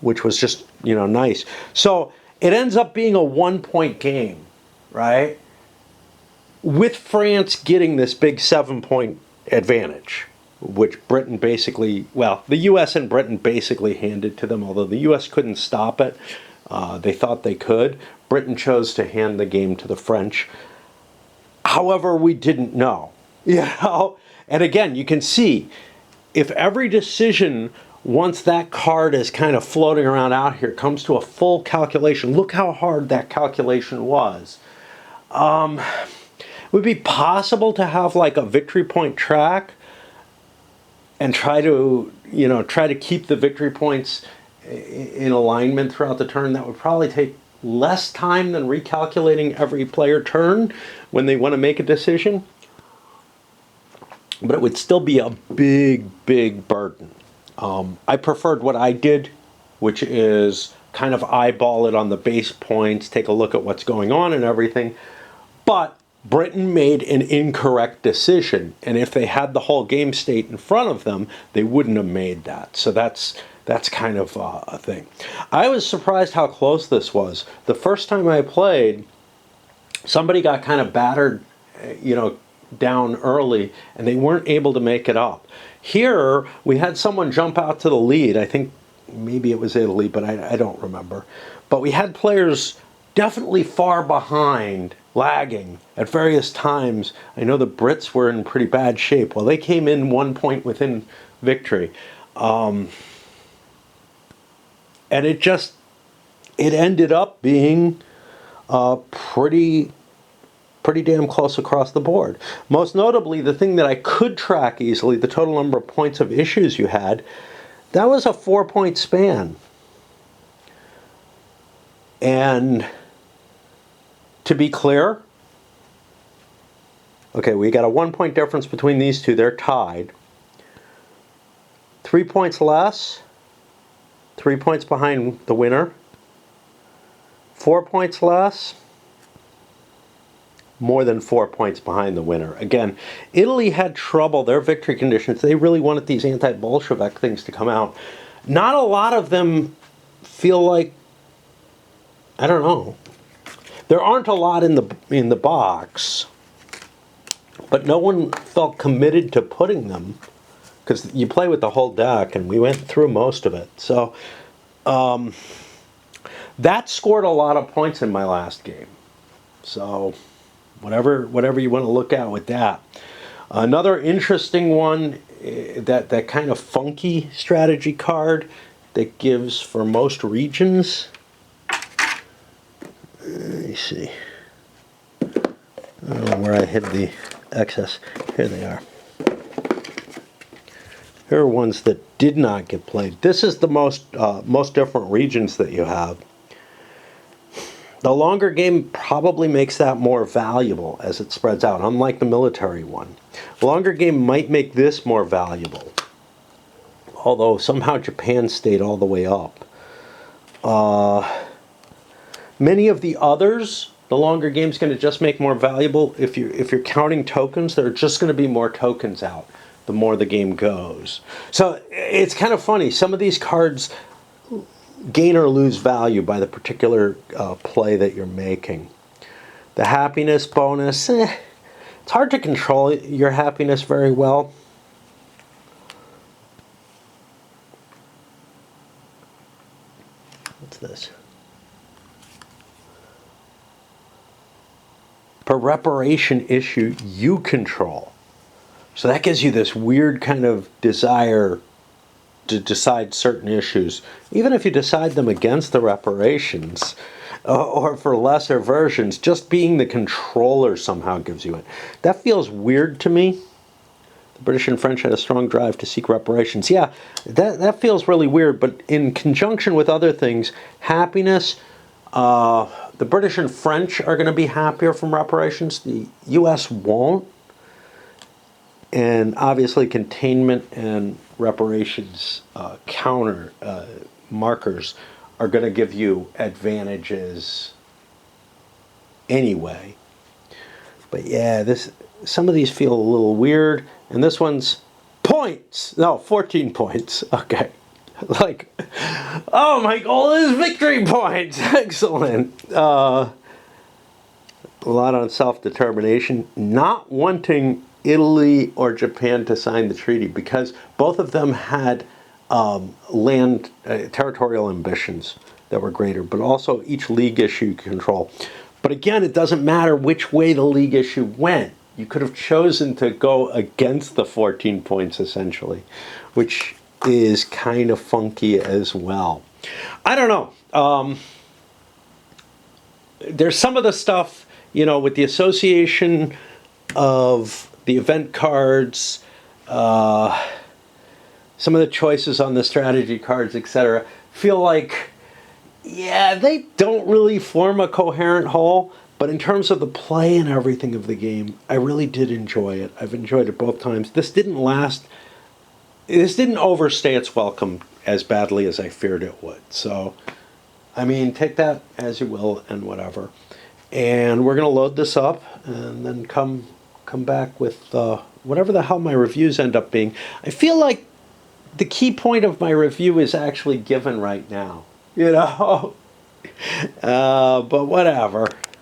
Speaker 1: which was just, you know, nice. So it ends up being a 1-point game, right? With France getting this big 7-point advantage, which Britain basically, well, the US and Britain basically handed to them, although the US couldn't stop it. They thought they could. Britain chose to hand the game to the French. However, we didn't know. You know? And again, you can see, if every decision, once that card is kind of floating around out here, comes to a full calculation, look how hard that calculation was. It would be possible to have like a victory point track and try to, you know, try to keep the victory points in alignment throughout the turn. That would probably take less time than recalculating every player turn when they want to make a decision. But it would still be a big burden. I preferred what I did, which is kind of eyeball it on the base points, take a look at what's going on and everything. But Britain made an incorrect decision, and if they had the whole game state in front of them, they wouldn't have made that. So that's kind of a thing. I was surprised how close this was. The first time I played, somebody got kind of battered, you know, down early, and they weren't able to make it up. Here, we had someone jump out to the lead. I think maybe it was Italy, but I don't remember. But we had players definitely far behind, lagging at various times. I know the Brits were in pretty bad shape. Well, they came in 1 point within victory. And it ended up being pretty damn close across the board. Most notably, the thing that I could track easily, the total number of points of issues you had, that was a 4-point span. And to be clear, okay, we got a 1-point difference between these two. They're tied. 3 points less, 3 points behind the winner. 4 points less, more than 4 points behind the winner. Again, Italy had trouble, their victory conditions. They really wanted these anti-Bolshevik things to come out. Not a lot of them feel like, I don't know. There aren't a lot in the box, but no one felt committed to putting them, because you play with the whole deck, and we went through most of it. So that scored a lot of points in my last game. So whatever you want to look at with that. Another interesting one, that kind of funky strategy card that gives for most regions. Let me see. I don't know where I hid the excess. Here they are. Here are ones that did not get played. This is the most different regions that you have. The longer game probably makes that more valuable as it spreads out, unlike the military one. The longer game might make this more valuable, although somehow Japan stayed all the way up. Many of the others, the longer game's going to just make more valuable. If you're counting tokens, there are just going to be more tokens out the more the game goes. So it's kind of funny. Some of these cards gain or lose value by the particular play that you're making. The happiness bonus, it's hard to control your happiness very well. What's this? Per reparation issue you control. So that gives you this weird kind of desire to decide certain issues, even if you decide them against the reparations or for lesser versions. Just being the controller somehow gives you it. That feels weird to me. The British and French had a strong drive to seek reparations. Yeah, that feels really weird, but in conjunction with other things, happiness, the British and French are going to be happier from reparations. The U.S. won't. And obviously containment and reparations counter markers are going to give you advantages anyway. But yeah, some of these feel a little weird. And this one's points. No, 14 points. Okay. Like, oh, my goal is victory points. Excellent. A lot on self-determination. Not wanting Italy or Japan to sign the treaty because both of them had territorial ambitions that were greater, but also each league issue control. But again, it doesn't matter which way the league issue went. You could have chosen to go against the 14 points, essentially, which is kind of funky as well. I don't know. There's some of the stuff, with the association of the event cards, some of the choices on the strategy cards, etc., feel like, yeah, they don't really form a coherent whole. But in terms of the play and everything of the game, I really did enjoy it. I've enjoyed it both times. This didn't overstay its welcome as badly as I feared it would. So, I mean, take that as you will and whatever. And we're going to load this up and then come back with whatever the hell my reviews end up being. I feel like the key point of my review is actually given right now. But whatever.